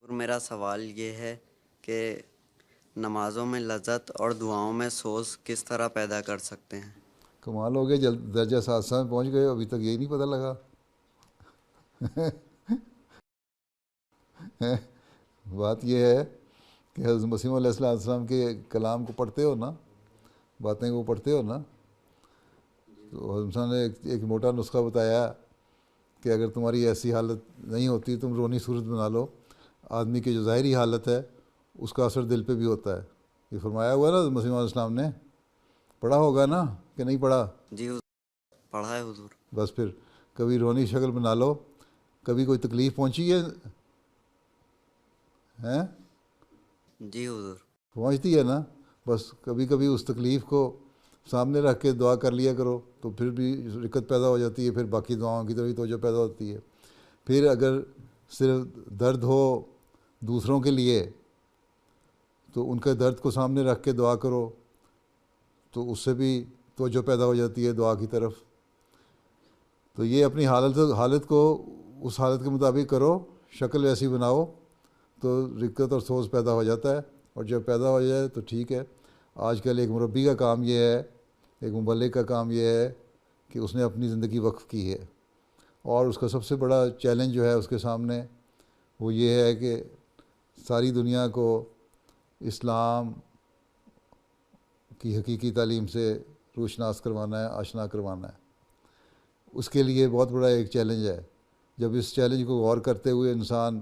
اور میرا سوال یہ ہے کہ نمازوں میں لذت اور دعاؤں میں سوز کس طرح پیدا کر سکتے ہیں؟ کمال ہو گیا، درجہ سادسہ میں پہنچ گئے، ابھی تک یہی نہیں پتہ لگا۔ بات یہ ہے کہ حضرت مسیح علیہ السلام کے کلام کو پڑھتے ہو نا، باتیں کو پڑھتے ہو نا، تو حضرت صاحب نے ایک موٹا نسخہ بتایا کہ اگر تمہاری ایسی حالت نہیں ہوتی تم رونی صورت بنا لو، آدمی کی جو ظاہری حالت ہے اس کا اثر دل پہ بھی ہوتا ہے۔ یہ فرمایا ہوا نا مسیح علیہ السلام نے، پڑھا ہوگا نا کہ نہیں پڑھا؟ جی حضور، پڑھا ہے حضور۔ بس پھر کبھی رونی شکل بنا لو، کبھی کوئی تکلیف پہنچی ہے ہیں؟ جی حضور۔ پہنچتی ہے نا، بس کبھی کبھی اس تکلیف کو سامنے رکھ کے دعا کر لیا کرو تو پھر بھی رکت پیدا ہو جاتی ہے، پھر باقی دعاؤں کی طرف توجہ پیدا ہوتی ہے۔ پھر اگر صرف درد ہو دوسروں کے لیے تو ان کے درد کو سامنے رکھ کے دعا کرو تو اس سے بھی توجہ پیدا ہو جاتی ہے دعا کی طرف۔ تو یہ اپنی حالت کو اس حالت کے مطابق کرو، شکل ایسی بناؤ تو رکت اور سوز پیدا ہو جاتا ہے، اور جب پیدا ہو جائے تو ٹھیک ہے۔ آج کل ایک مربی کا کام یہ ہے، ایک مبلغ کا کام یہ ہے کہ اس نے اپنی زندگی وقف کی ہے، اور اس کا سب سے بڑا چیلنج جو ہے اس کے سامنے وہ یہ ہے کہ ساری دنیا کو اسلام کی حقیقی تعلیم سے روشناس کروانا ہے، آشنا کروانا ہے۔ اس کے لیے بہت بڑا ایک چیلنج ہے۔ جب اس چیلنج کو غور کرتے ہوئے انسان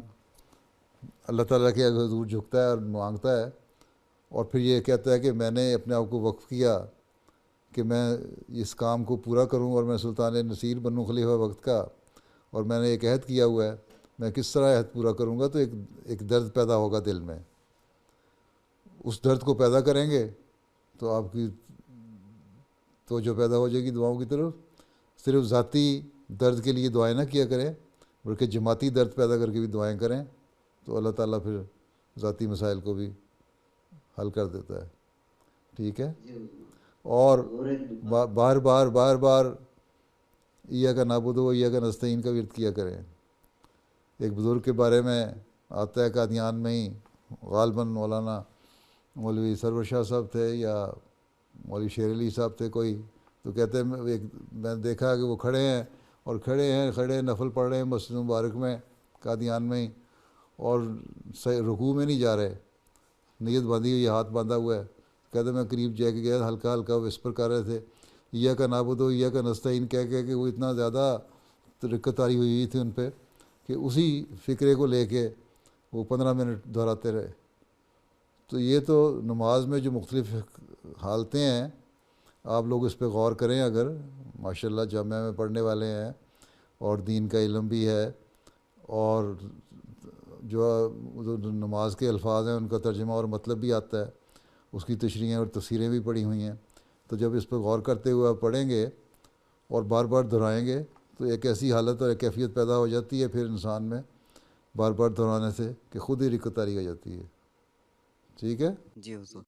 اللہ تعالیٰ کے حضور جھکتا ہے اور مانگتا ہے، اور پھر یہ کہتا ہے کہ میں نے اپنے آپ کو وقف کیا کہ میں اس کام کو پورا کروں اور میں سلطان نصیر بنوں خلیفہ وقت کا، اور میں نے ایک عہد کیا ہوا ہے، میں کس طرح عہد پورا کروں گا، تو ایک درد پیدا ہوگا دل میں۔ اس درد کو پیدا کریں گے تو آپ کی توجہ پیدا ہو جائے گی دعاؤں کی طرف۔ صرف ذاتی درد کے لیے دعائیں نہ کیا کریں، بلکہ جماعتی درد پیدا کر کے بھی دعائیں کریں، تو اللہ تعالیٰ پھر ذاتی مسائل کو بھی حل کر دیتا ہے۔ ٹھیک ہے؟ اور بار بار بار بار ایاک نعبد و ایاک نستعین کا ورد کیا کریں۔ ایک بزرگ کے بارے میں آتا ہے قادیان میں ہی، غالباً مولانا مولوی سرور شاہ صاحب تھے یا مولوی شیر علی صاحب تھے کوئی، تو کہتے ہیں میں دیکھا کہ وہ کھڑے نفل پڑھ رہے ہیں مسجد مبارک میں قادیان میں ہی، اور رکوع میں نہیں جا رہے، نیت باندھی ہوئی، ہاتھ باندھا ہوا ہے۔ کہتے میں قریب جا کے گیا، ہلکا ہلکا وسپر کر رہے تھے ایاک نعبد و ایاک نستعین کہہ کہ وہ اتنا زیادہ رکت آری ہوئی تھی ان پہ کہ اسی فکرے کو لے کے وہ 15 منٹ دہراتے رہے۔ تو یہ تو نماز میں جو مختلف حالتیں ہیں، آپ لوگ اس پہ غور کریں، اگر ماشاءاللہ جامعہ میں پڑھنے والے ہیں اور دین کا علم بھی ہے، اور جو نماز کے الفاظ ہیں ان کا ترجمہ اور مطلب بھی آتا ہے، اس کی تشریحیں اور تفسیریں بھی پڑھی ہوئی ہیں، تو جب اس پہ غور کرتے ہوئے آپ پڑھیں گے اور بار بار دہرائیں گے تو ایک ایسی حالت اور ایک کیفیت پیدا ہو جاتی ہے پھر انسان میں بار بار دہرانے سے کہ خود ہی رکت طاری ہو جاتی ہے۔ ٹھیک ہے؟ جی حضور۔